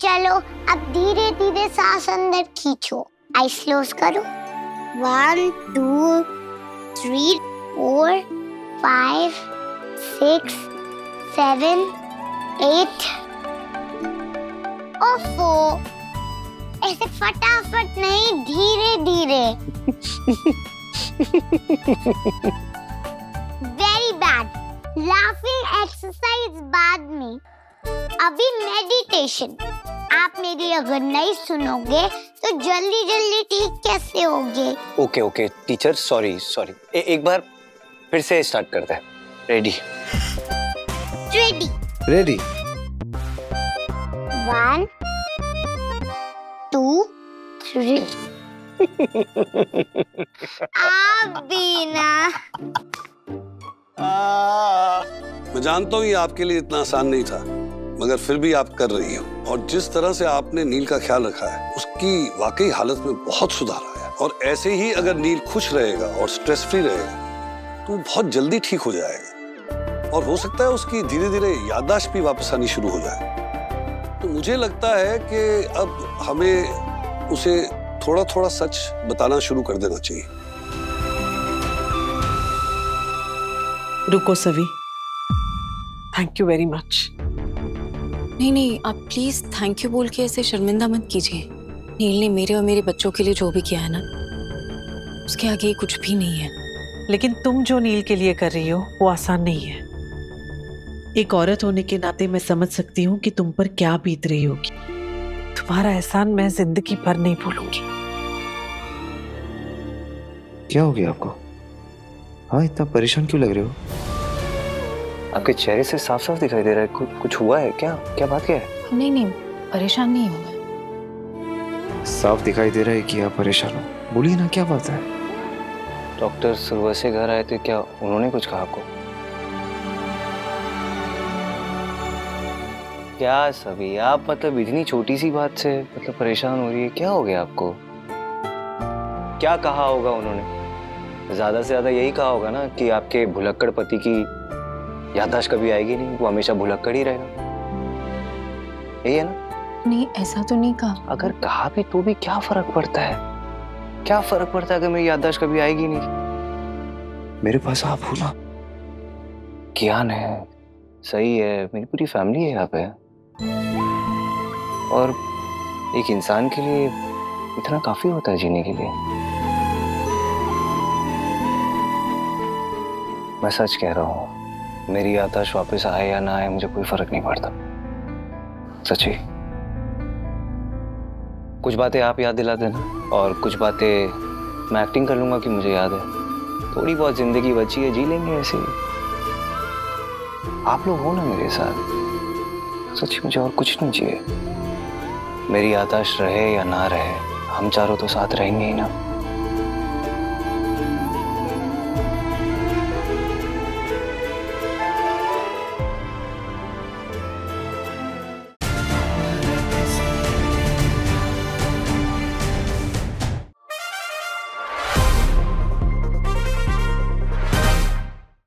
चलो अब धीरे धीरे सांस अंदर खींचो। आइस क्लोज करो। 1 2 3 4 5 6 7 8। ओफो, ऐसे फटाफट नहीं, धीरे धीरे। Very bad. लाफिंग एक्सरसाइज बाद में, अभी मेडिटेशन। आप मेरी अगर नहीं सुनोगे तो जल्दी जल्दी ठीक कैसे होगे? Okay teacher, sorry. एक बार फिर से स्टार्ट करते हैं। रेडी? 1 2 3। आप भी ना। मैं जानता हूँ ये आपके लिए इतना आसान नहीं था, मगर फिर भी आप कर रही हो। और जिस तरह से आपने नील का ख्याल रखा है, उसकी वाकई हालत में बहुत सुधार आया। और ऐसे ही अगर नील खुश रहेगा और स्ट्रेस फ्री रहेगा तो बहुत जल्दी ठीक हो जाएगा। और हो सकता है उसकी धीरे धीरे याददाश्त भी वापस आनी शुरू हो जाए। तो मुझे लगता है कि अब हमें उसे थोड़ा थोड़ा सच बताना शुरू कर देना चाहिए। रुको सवी, थैंक यू वेरी मच। नहीं, आप प्लीज थैंक यू बोल के ऐसे शर्मिंदा मत कीजिए। नील ने मेरे और मेरे बच्चों के लिए जो भी किया है ना, उसके आगे कुछ भी नहीं है। लेकिन तुम जो नील के लिए कर रही हो वो आसान नहीं है। एक औरत होने के नाते मैं समझ सकती हूँ कि तुम पर क्या बीत रही होगी। तुम्हारा एहसान मैं जिंदगी भर नहीं भूलूंगी। क्या हो गया आपको? हाँ, इतना परेशान क्यों लग रहे हो? आपके चेहरे से साफ साफ दिखाई दे रहा है कुछ हुआ है क्या बात क्या है? नहीं, परेशान नहीं हूँ मैं। साफ दिखाई दे रहा है कि आप परेशान हो। बोलिए ना, क्या बात है? डॉक्टर सुबह से घर आए थे, क्या उन्होंने कुछ कहा आपको? क्या सभी आप मतलब इतनी छोटी सी बात से मतलब परेशान हो रही है? क्या हो गया आपको? क्या कहा होगा उन्होंने? ज्यादा से ज्यादा यही कहा होगा ना कि आपके भुलक्कड़ पति की याददाश्त कभी आएगी नहीं, वो हमेशा भुलक्कड़ ही रहेगा। यही है ना? नहीं, ऐसा तो नहीं कहा। अगर कहा भी तो भी क्या फर्क पड़ता है? क्या फर्क पड़ता है अगर मेरी याददाश्त कभी आएगी नहीं? मेरे पास आप हो ना। ज्ञान है, सही है, मेरी पूरी फैमिली है यहाँ पे। और एक इंसान के लिए इतना काफी होता है जीने के लिए। मैं सच कह रहा हूँ, मेरी याददाश्त वापस आए या ना आए मुझे कोई फर्क नहीं पड़ता। सच्ची। कुछ बातें आप याद दिला देना और कुछ बातें मैं एक्टिंग कर लूंगा कि मुझे याद है। थोड़ी बहुत जिंदगी बची है, जी लेंगे ऐसे ही। आप लोग हो ना मेरे साथ। सच्ची मुझे और कुछ नहीं चाहिए। मेरी याददाश्त रहे या ना रहे, हम चारों तो साथ रहेंगे ही ना।